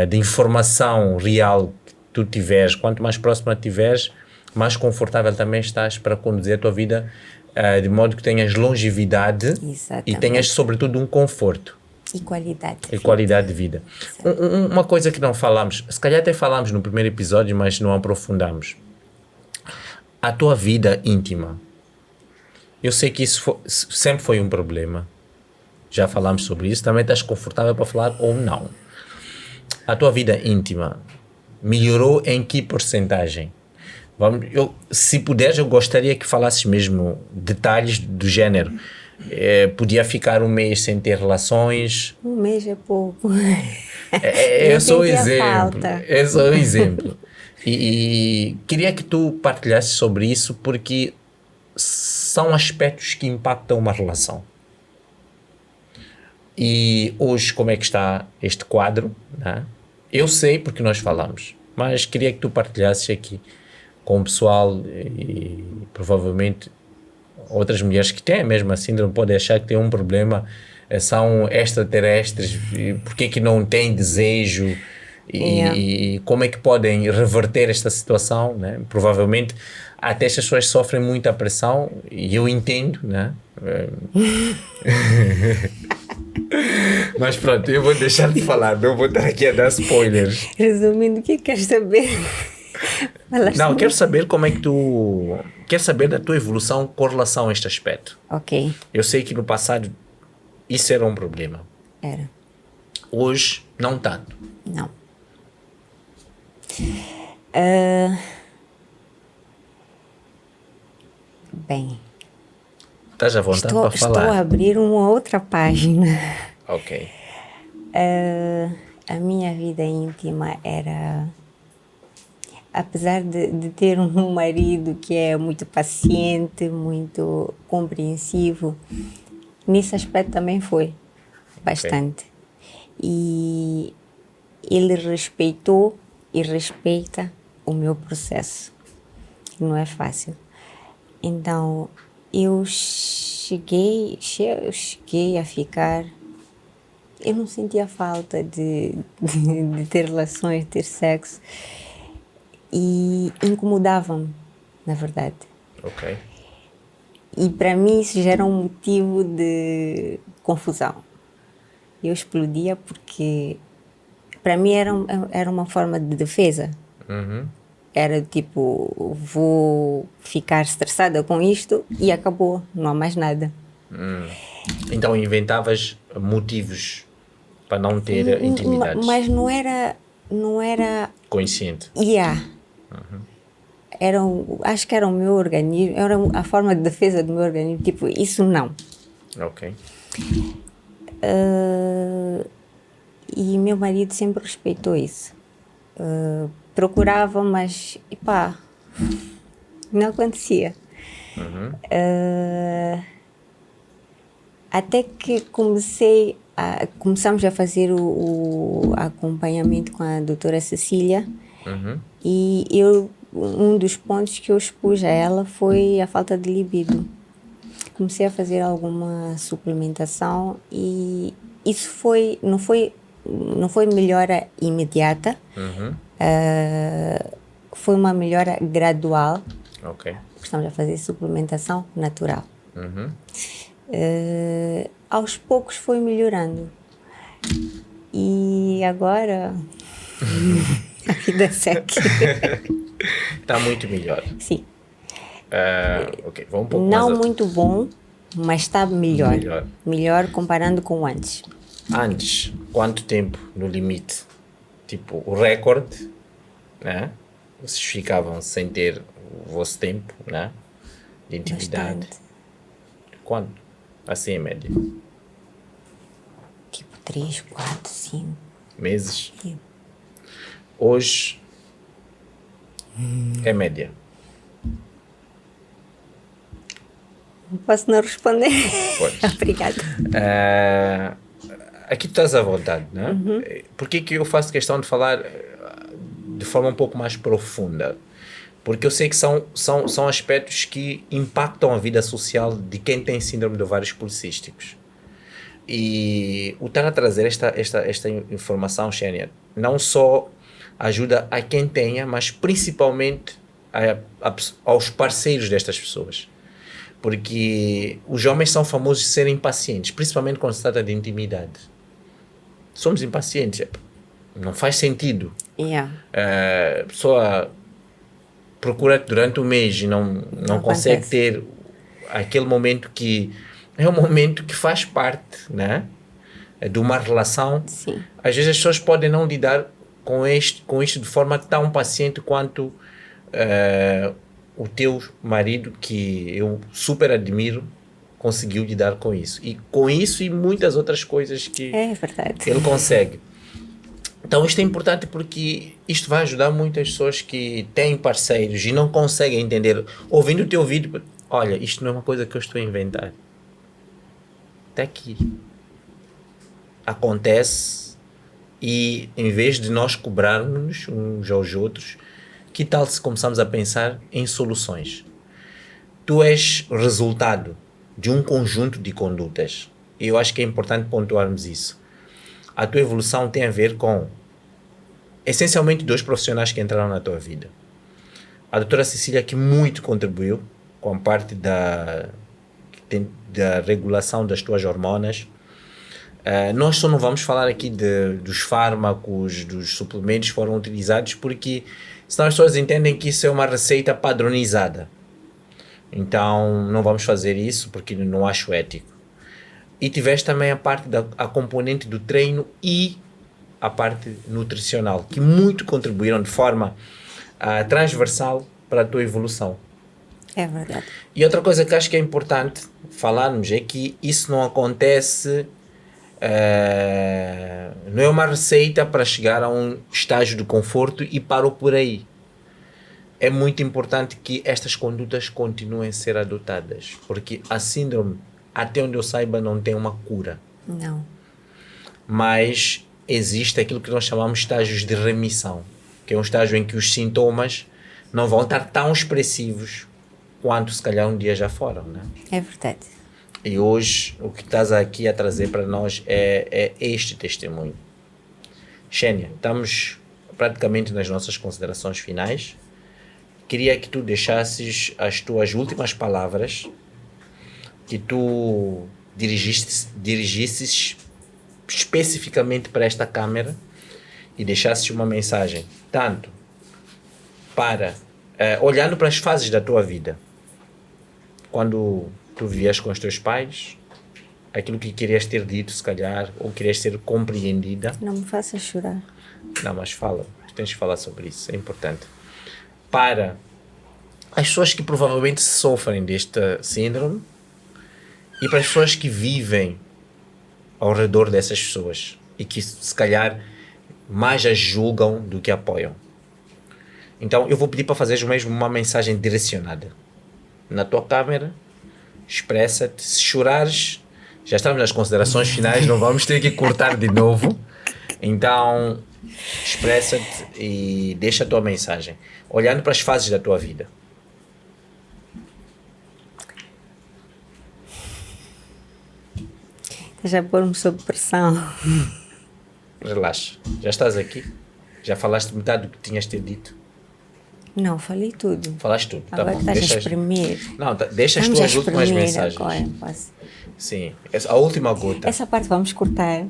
de informação real que tu tiveres, quanto mais próxima tiveres, mais confortável também estás para conduzir a tua vida de modo que tenhas longevidade. Exatamente. E tenhas, sobretudo, um conforto. E qualidade. E qualidade de vida. Uma coisa que não falamos, se calhar até falamos no primeiro episódio, mas não aprofundamos. A tua vida íntima. Eu sei que isso sempre foi um problema. Já falamos sobre isso. Também estás confortável para falar ou não. A tua vida íntima melhorou em que porcentagem? Se puderes, eu gostaria que falasses mesmo detalhes do género. Podia ficar um mês sem ter relações. Um mês é pouco. É só um exemplo. É só um exemplo. E queria que tu partilhasses sobre isso, porque são aspectos que impactam uma relação. E hoje, como é que está este quadro? Né? Eu sei porque nós falamos, mas queria que tu partilhasses aqui com o pessoal e provavelmente outras mulheres que têm mesmo a síndrome podem achar que têm um problema, são extraterrestres, porque que não têm desejo e como é que podem reverter esta situação, né? Provavelmente até estas pessoas sofrem muita pressão e eu entendo, né? Mas pronto, eu vou deixar de falar, não vou estar aqui a dar spoilers. Resumindo, o que queres saber? Não, quero saber como é que tu... Quero saber da tua evolução com relação a este aspecto. Ok. Eu sei que no passado isso era um problema. Era. Hoje, não tanto. Não. Bem... Estás à vontade para falar. Estou a abrir uma outra página. Ok. A minha vida íntima era... Apesar de ter um marido que é muito paciente, muito compreensivo, nesse aspecto também foi bastante. E ele respeitou e respeita o meu processo, que não é fácil. Então, eu cheguei a ficar... Eu não sentia falta de ter relações, de ter sexo. E incomodava-me, na verdade. Ok. E para mim isso já era um motivo de confusão. Eu explodia porque para mim era uma forma de defesa. Era tipo, vou ficar estressada com isto e acabou, não há mais nada. Então inventavas motivos para não ter intimidades. Mas não era Consciente. acho que era o meu organismo, era a forma de defesa do meu organismo, tipo, isso não. Ok. E meu marido sempre respeitou isso. Procurava, mas pá, não acontecia. Até que começamos a fazer o acompanhamento com a doutora Cecília. E um dos pontos que eu expus a ela foi a falta de libido. Comecei a fazer alguma suplementação e isso não foi melhora imediata. Foi uma melhora gradual. Ok. Estamos a fazer suplementação natural. Aos poucos foi melhorando. E agora a vida segue. Está muito melhor. Sim. Ok, vamos um pouco Não mais muito bom, mas está melhor. Melhor comparando com antes. Antes, quanto tempo no limite? Tipo, o recorde, né? Vocês ficavam sem ter o vosso tempo, né? De intimidade. Bastante. Quanto? Assim, em média. Tipo 3, 4, 5 meses? Sim. Hoje é média. Não posso não responder. Obrigada. Aqui tu estás à vontade, né? Por que eu faço questão de falar de forma um pouco mais profunda? Porque eu sei que são aspectos que impactam a vida social de quem tem síndrome de ovários policísticos. E o estar a trazer esta informação, Xenia, não só ajuda a quem tenha, mas principalmente aos parceiros destas pessoas. Porque os homens são famosos de serem impacientes, principalmente quando se trata de intimidade. Somos impacientes. Não faz sentido. A pessoa procura durante o mês e não consegue ter aquele momento que é um momento que faz parte, né, de uma relação. Sim. Às vezes as pessoas podem não lidar com isto de forma tão paciente quanto o teu marido, que eu super admiro, conseguiu lidar com isso. E com isso e muitas outras coisas que ele consegue. Então isto é importante porque isto vai ajudar muitas pessoas que têm parceiros e não conseguem entender. Ouvindo o teu vídeo, olha, isto não é uma coisa que eu estou a inventar. Está aqui. Acontece, e em vez de nós cobrarmos uns aos outros, que tal se começamos a pensar em soluções? Tu és resultado de um conjunto de condutas. E eu acho que é importante pontuarmos isso. A tua evolução tem a ver com, essencialmente, 2 profissionais que entraram na tua vida. A doutora Cecília, que muito contribuiu com a parte da regulação das tuas hormonas. Nós só não vamos falar aqui dos fármacos, dos suplementos que foram utilizados, porque senão as pessoas entendem que isso é uma receita padronizada. Então não vamos fazer isso porque não acho ético. E tiveste também a componente do treino e a parte nutricional, que muito contribuíram de forma transversal para a tua evolução. É verdade. E outra coisa que acho que é importante falarmos é que isso não acontece, não é uma receita para chegar a um estágio de conforto e parou por aí. É muito importante que estas condutas continuem a ser adotadas, porque a síndrome, até onde eu saiba, não tem uma cura. Não. Mas existe aquilo que nós chamamos de estágios de remissão, que que é um estágio em que os sintomas não vão estar tão expressivos quanto se calhar um dia já foram, né? É verdade. E hoje o que estás aqui a trazer para nós é este testemunho. Xénia, estamos praticamente nas nossas considerações finais. Queria que tu deixasses as tuas últimas palavras, que tu dirigisses especificamente para esta câmera e deixasses uma mensagem, tanto para, olhando para as fases da tua vida, quando tu vivias com os teus pais, aquilo que querias ter dito, se calhar, ou querias ser compreendida. Não me faça chorar. Não, mas fala, tens que falar sobre isso, é importante. Para as pessoas que provavelmente sofrem deste síndrome e para as pessoas que vivem ao redor dessas pessoas e que se calhar mais as julgam do que apoiam. Então eu vou pedir para fazeres mesmo uma mensagem direcionada. Na tua câmera, expressa-te. Se chorares, já estamos nas considerações finais, não vamos ter que cortar de novo. Então, expressa-te e deixa a tua mensagem, olhando para as fases da tua vida. Já pôr-me sob pressão. Relaxa, já estás aqui? Já falaste metade do que tinhas ter dito? Não, falei tudo. Falaste tudo. Agora Tá bom. estás a espremer. Não, deixa as Estamos a tuas últimas espremer mensagens. agora, posso. Sim, a última gota. Essa parte vamos cortar.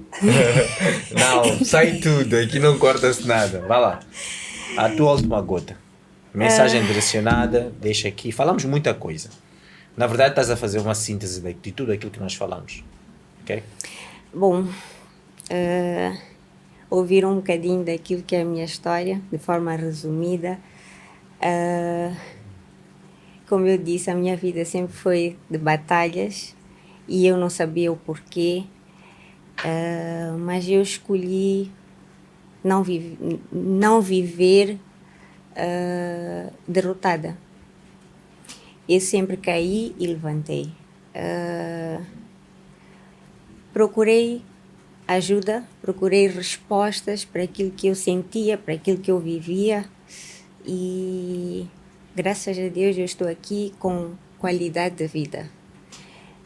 Não, sai tudo, aqui não corta-se nada. Vai lá. A tua última gota. Mensagem direcionada, deixa aqui. Falamos muita coisa. Na verdade, estás a fazer uma síntese de tudo aquilo que nós falamos. Ok? Bom, ouvir um bocadinho daquilo que é a minha história, de forma resumida. Como eu disse, a minha vida sempre foi de batalhas e eu não sabia o porquê, mas eu escolhi não viver derrotada. Eu sempre caí e levantei. Procurei ajuda, procurei respostas para aquilo que eu sentia, para aquilo que eu vivia e graças a Deus eu estou aqui com qualidade de vida.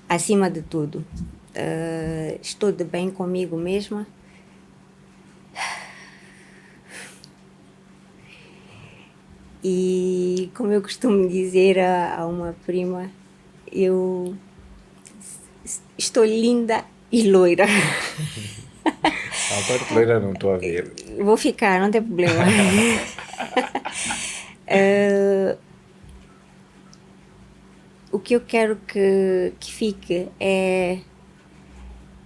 Acima de tudo, estou de bem comigo mesma. E como eu costumo dizer a uma prima, eu estou linda e loira. A parte loira não estou a ver. Vou ficar, não tem problema. O que eu quero que fique é: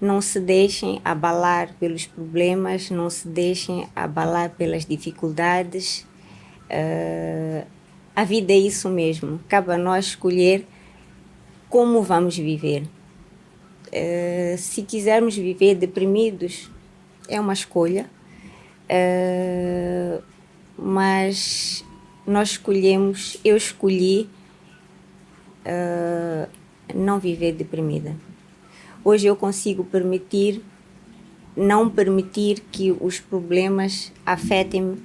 não se deixem abalar pelos problemas, não se deixem abalar pelas dificuldades. A vida é isso mesmo. Cabe a nós escolher como vamos viver. Se quisermos viver deprimidos, é uma escolha. Mas eu escolhi não viver deprimida. Hoje eu consigo não permitir que os problemas afetem-me,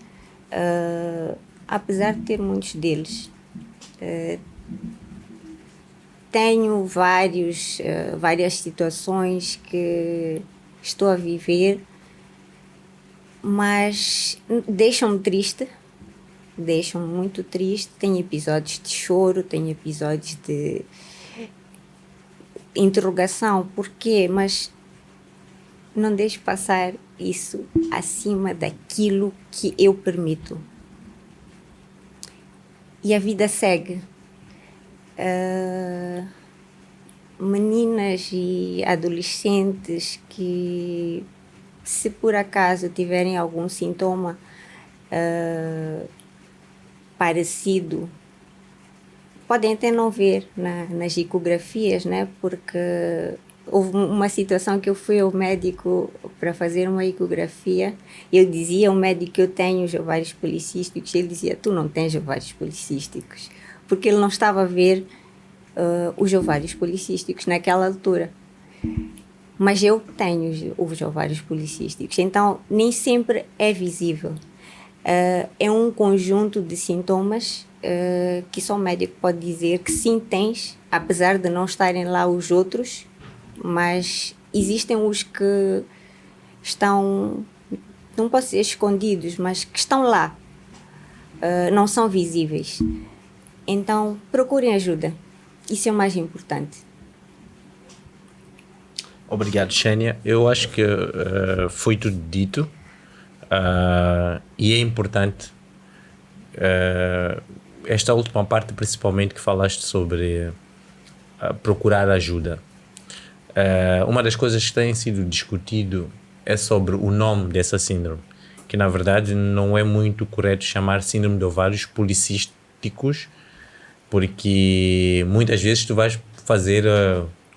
apesar de ter muitos deles. Tenho várias situações que estou a viver, mas deixam-me triste, deixam-me muito triste. Tem episódios de choro, tem episódios de interrogação, porquê? Mas não deixo passar isso acima daquilo que eu permito. E a vida segue. Meninas e adolescentes que, se por acaso tiverem algum sintoma parecido, podem até não ver nas ecografias, né? Porque houve uma situação que eu fui ao médico para fazer uma ecografia. Eu dizia ao médico que eu tenho os ovários policísticos, ele dizia: tu não tens ovários policísticos, porque ele não estava a ver os ovários policísticos naquela altura. Mas eu tenho os ovários policísticos, então nem sempre é visível. É um conjunto de sintomas que só o médico pode dizer que sim tens, apesar de não estarem lá os outros, mas existem os que estão, não posso dizer escondidos, mas que estão lá, não são visíveis. Então, procurem ajuda. Isso é o mais importante. Obrigado, Xénia. Eu acho que foi tudo dito e é importante esta última parte, principalmente, que falaste sobre procurar ajuda. Uma das coisas que tem sido discutido é sobre o nome dessa síndrome, que na verdade não é muito correto chamar síndrome de ovários policísticos, porque muitas vezes tu vais fazer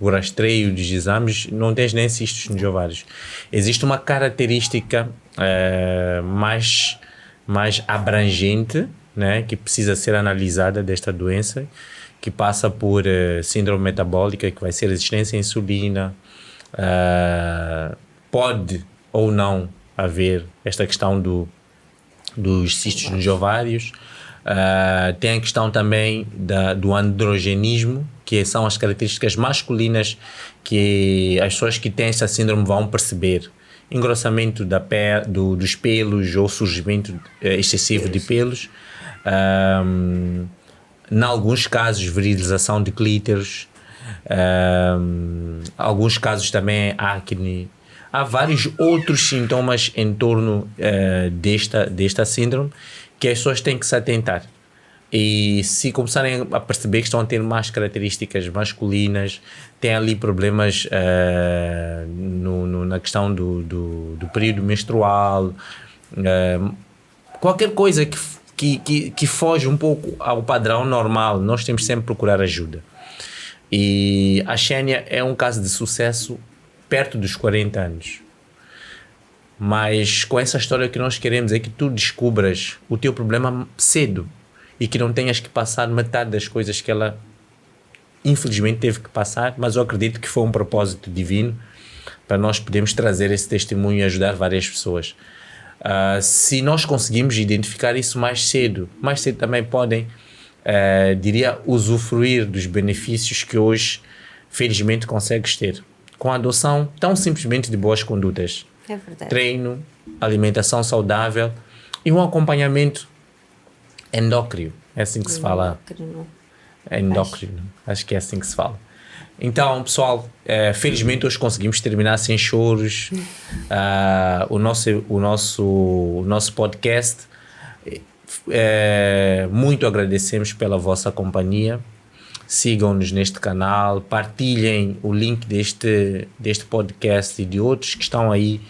o rastreio dos exames, não tens nem cistos nos ovários. Existe uma característica mais abrangente, né, que precisa ser analisada desta doença, que passa por síndrome metabólica, que vai ser resistência à insulina. Pode ou não haver esta questão dos cistos nos ovários. Tem a questão também do androgenismo, que são as características masculinas que as pessoas que têm esta síndrome vão perceber. Engrossamento dos pelos ou surgimento excessivo de pelos. Em alguns casos, virilização de clítoris. Alguns casos também acne. Há vários outros sintomas em torno desta síndrome que as pessoas têm que se atentar. E se começarem a perceber que estão a ter mais características masculinas, tem ali problemas na questão do período menstrual, qualquer coisa que foge um pouco ao padrão normal, nós temos sempre que procurar ajuda. E a Xénia é um caso de sucesso perto dos 40 anos. Mas com essa história que nós queremos é que tu descubras o teu problema cedo e que não tenhas que passar metade das coisas que ela infelizmente teve que passar, mas eu acredito que foi um propósito divino para nós podermos trazer esse testemunho e ajudar várias pessoas. Se nós conseguimos identificar isso mais cedo também podem, usufruir dos benefícios que hoje felizmente consegues ter com a adoção tão simplesmente de boas condutas. É verdade. Treino, alimentação saudável e um acompanhamento endócrino. É assim que se fala? Endócrino. Acho que é assim que se fala. Então, pessoal, felizmente hoje conseguimos terminar sem choros o nosso podcast. Muito agradecemos pela vossa companhia. Sigam-nos neste canal, partilhem o link deste podcast e de outros que estão aí,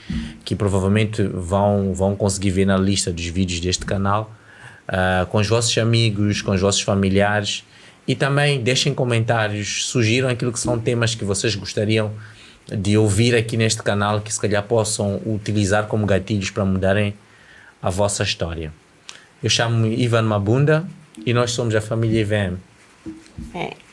que provavelmente vão conseguir ver na lista dos vídeos deste canal, com os vossos amigos, com os vossos familiares, e também deixem comentários, sugiram aquilo que são temas que vocês gostariam de ouvir aqui neste canal, que se calhar possam utilizar como gatilhos para mudarem a vossa história. Eu chamo-me Ivan Mabunda e nós somos a família IVM. É.